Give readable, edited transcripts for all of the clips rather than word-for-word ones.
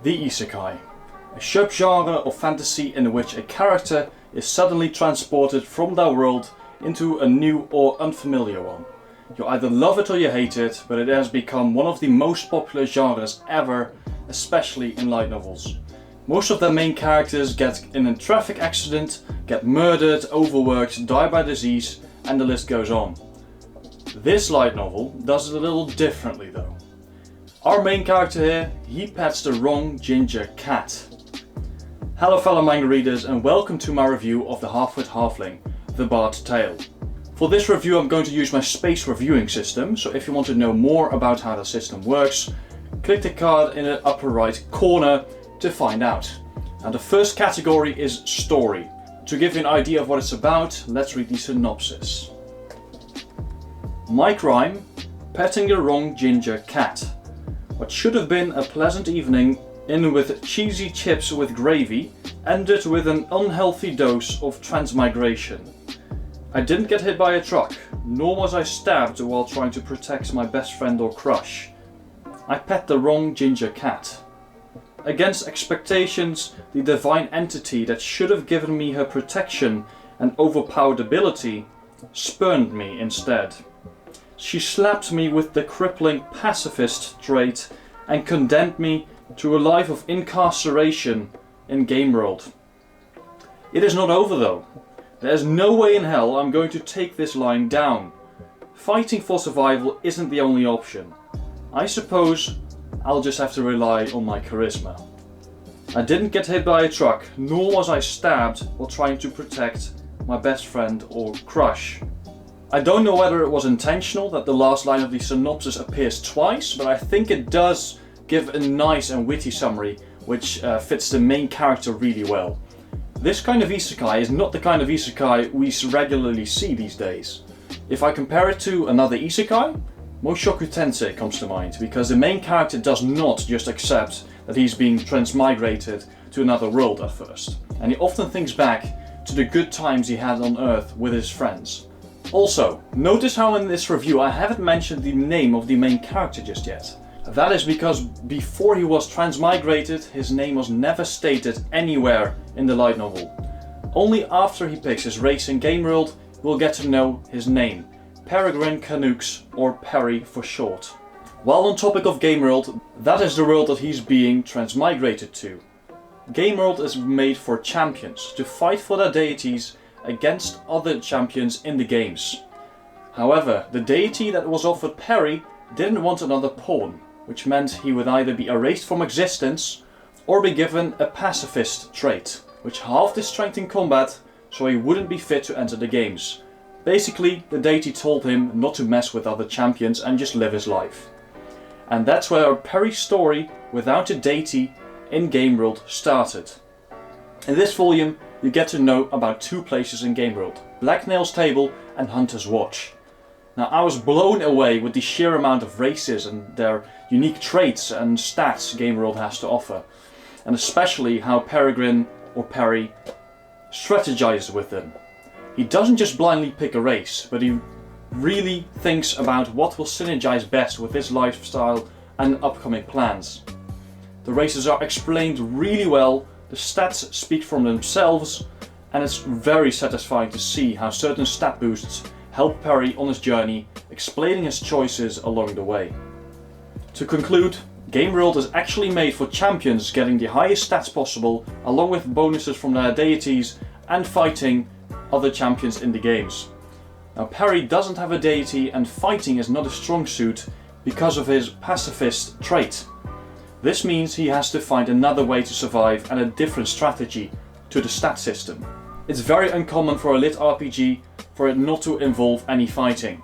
The isekai, a subgenre of fantasy in which a character is suddenly transported from their world into a new or unfamiliar one. You either love it or you hate it, but it has become one of the most popular genres ever, especially in light novels. Most of their main characters get in a traffic accident, get murdered, overworked, die by disease, and the list goes on. This light novel does it a little differently though. Our main character here, he pets the wrong ginger cat. Hello fellow manga readers and welcome to my review of the Halfwit Halfling, The Bard's Tale. For this review I'm going to use my space reviewing system, so if you want to know more about how the system works, click the card in the upper right corner to find out. Now the first category is story. To give you an idea of what it's about, let's read the synopsis. Mike Rhyme, petting the wrong ginger cat. What should have been a pleasant evening in with cheesy chips with gravy ended with an unhealthy dose of transmigration. I didn't get hit by a truck, nor was I stabbed while trying to protect my best friend or crush. I pet the wrong ginger cat. Against expectations, the divine entity that should have given me her protection and overpowered ability spurned me instead. She slapped me with the crippling pacifist trait and condemned me to a life of incarceration in Game World. It is not over though. There is no way in hell I'm going to take this line down. Fighting for survival isn't the only option. I suppose I'll just have to rely on my charisma. I didn't get hit by a truck, nor was I stabbed while trying to protect my best friend or crush. I don't know whether it was intentional that the last line of the synopsis appears twice, but I think it does give a nice and witty summary which fits the main character really well. This kind of isekai is not the kind of isekai we regularly see these days. If I compare it to another isekai, Mushoku Tensei comes to mind, because the main character does not just accept that he's being transmigrated to another world at first, and he often thinks back to the good times he had on Earth with his friends. Also, notice how in this review I haven't mentioned the name of the main character just yet. That is because before he was transmigrated, his name was never stated anywhere in the light novel. Only after he picks his race in Game World, we'll get to know his name, Peregrine Canucks, or Perry for short. While on topic of Game World, that is the world that he's being transmigrated to. Game World is made for champions to fight for their deities against other champions in the games. However, the deity that was offered Perry didn't want another pawn, which meant he would either be erased from existence or be given a pacifist trait, which halved his strength in combat so he wouldn't be fit to enter the games. Basically, the deity told him not to mess with other champions and just live his life. And that's where Perry's story without a deity in Game World started. In this volume, you get to know about two places in Game World, Blacknail's Table and Hunter's Watch. Now I was blown away with the sheer amount of races and their unique traits and stats Game World has to offer, and especially how Peregrine, or Perry, strategizes with them. He doesn't just blindly pick a race, but he really thinks about what will synergize best with his lifestyle and upcoming plans. The races are explained really well, the stats speak for themselves, and it's very satisfying to see how certain stat boosts help Perry on his journey, explaining his choices along the way. To conclude, Game World is actually made for champions getting the highest stats possible, along with bonuses from their deities and fighting other champions in the games. Now Perry doesn't have a deity and fighting is not a strong suit because of his pacifist trait. This means he has to find another way to survive and a different strategy to the stat system. It's very uncommon for a lit RPG for it not to involve any fighting.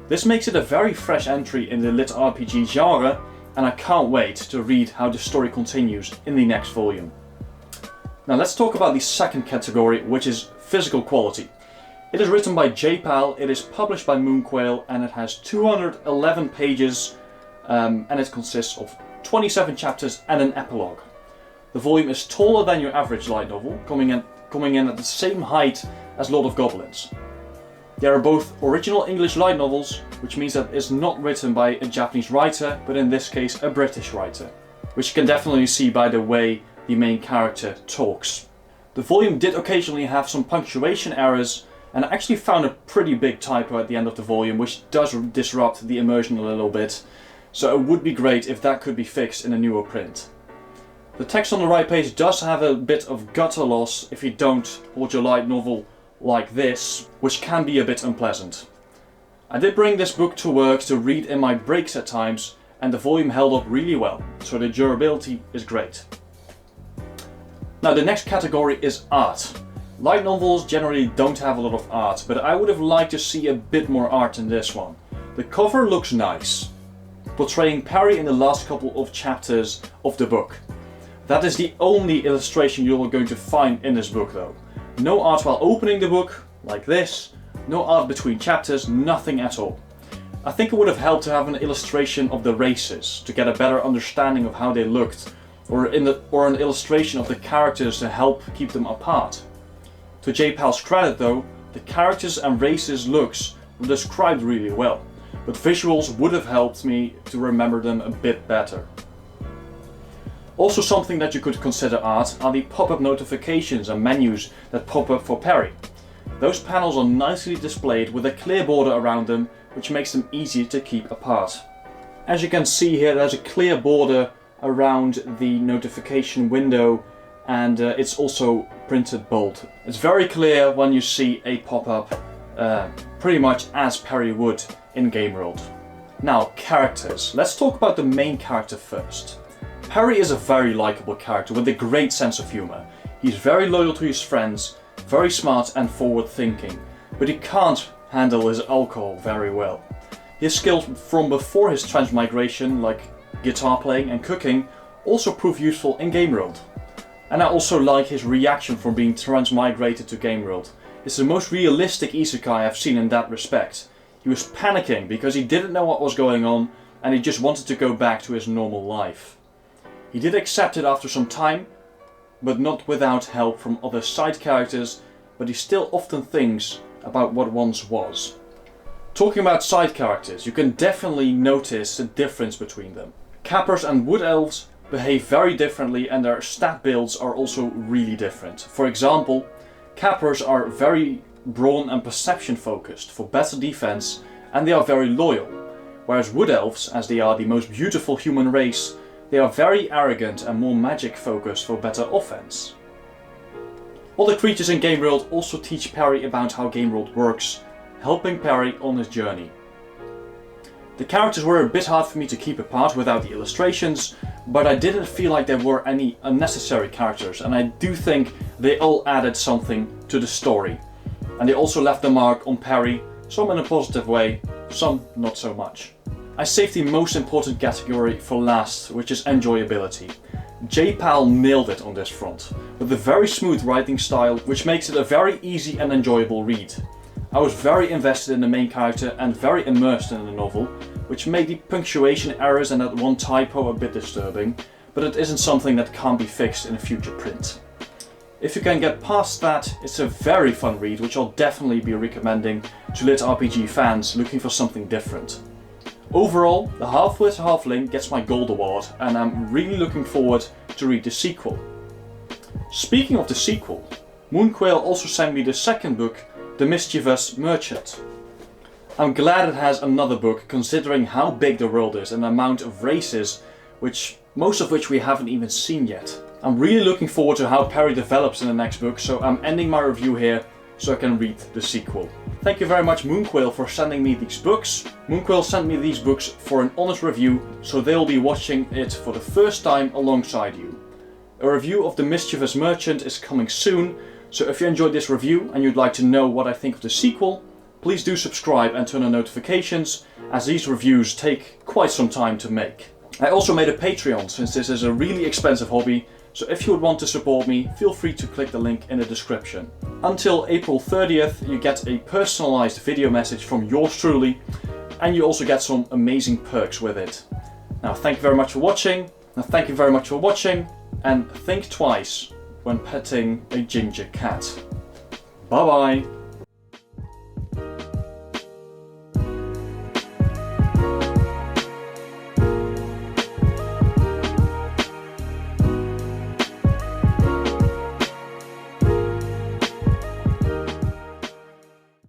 This makes it a very fresh entry in the lit RPG genre, and I can't wait to read how the story continues in the next volume. Now let's talk about the second category, which is physical quality. It is written by J-Pal, it is published by Moonquill, and it has 211 pages and it consists of 27 chapters and an epilogue. The volume is taller than your average light novel, coming in at the same height as Lord of Goblins. They are both original English light novels, which means that it's not written by a Japanese writer, but in this case a British writer. which you can definitely see by the way the main character talks. The volume did occasionally have some punctuation errors, and I actually found a pretty big typo at the end of the volume, which does disrupt the immersion a little bit, so it would be great if that could be fixed in a newer print. The text on the right page does have a bit of gutter loss if you don't hold your light novel like this, which can be a bit unpleasant. I did bring this book to work to read in my breaks at times, and the volume held up really well, so the durability is great. Now the next category is art. Light novels generally don't have a lot of art, but I would have liked to see a bit more art in this one. The cover looks nice, portraying Perry in the last couple of chapters of the book. That is the only illustration you're going to find in this book though. No art while opening the book, like this, no art between chapters, nothing at all. I think it would have helped to have an illustration of the races, to get a better understanding of how they looked, or an illustration of the characters to help keep them apart. To J. Pal's credit though, the characters and races' looks were described really well, but visuals would have helped me to remember them a bit better. Also something that you could consider art are the pop-up notifications and menus that pop up for Perry. Those panels are nicely displayed with a clear border around them, which makes them easy to keep apart. As you can see here, there's a clear border around the notification window, and it's also printed bold. It's very clear when you see a pop-up, pretty much as Perry would in Game World. Now, characters. Let's talk about the main character first. Perry is a very likable character with a great sense of humor. He's very loyal to his friends, very smart and forward-thinking, but he can't handle his alcohol very well. His skills from before his transmigration, like guitar playing and cooking, also prove useful in Game World. And I also like his reaction from being transmigrated to Game World. It's the most realistic isekai I've seen in that respect. He was panicking because he didn't know what was going on and he just wanted to go back to his normal life. He did accept it after some time, but not without help from other side characters, but he still often thinks about what once was. Talking about side characters, you can definitely notice the difference between them. Cappers and Wood Elves behave very differently and their stat builds are also really different. For example, Cappers are very brawn and perception focused for better defense, and they are very loyal, whereas Wood Elves, as they are the most beautiful human race, they are very arrogant and more magic focused for better offense. Other creatures in Game World also teach Perry about how Game World works, helping Perry on his journey. The characters were a bit hard for me to keep apart without the illustrations, but I didn't feel like there were any unnecessary characters, and I do think they all added something to the story. And they also left a mark on Perry, some in a positive way, some not so much. I saved the most important category for last, which is enjoyability. J. Pal nailed it on this front, with a very smooth writing style, which makes it a very easy and enjoyable read. I was very invested in the main character and very immersed in the novel, which made the punctuation errors and that one typo a bit disturbing, but it isn't something that can't be fixed in a future print. If you can get past that, it's a very fun read, which I'll definitely be recommending to lit RPG fans looking for something different. Overall, the Halfwit Halfling gets my gold award, and I'm really looking forward to read the sequel. Speaking of the sequel, Moonquill also sent me the second book, The Mischievous Merchant. I'm glad it has another book, considering how big the world is and the amount of races, most of which we haven't even seen yet. I'm really looking forward to how Perry develops in the next book, so I'm ending my review here so I can read the sequel. Thank you very much, Moonquill, for sending me these books. Moonquill sent me these books for an honest review, so they'll be watching it for the first time alongside you. A review of The Mischievous Merchant is coming soon, so if you enjoyed this review and you'd like to know what I think of the sequel, please do subscribe and turn on notifications, as these reviews take quite some time to make. I also made a Patreon, since this is a really expensive hobby, so if you would want to support me, feel free to click the link in the description. Until April 30th, you get a personalized video message from yours truly, and you also get some amazing perks with it. Now, thank you very much for watching, and think twice when petting a ginger cat. Bye bye!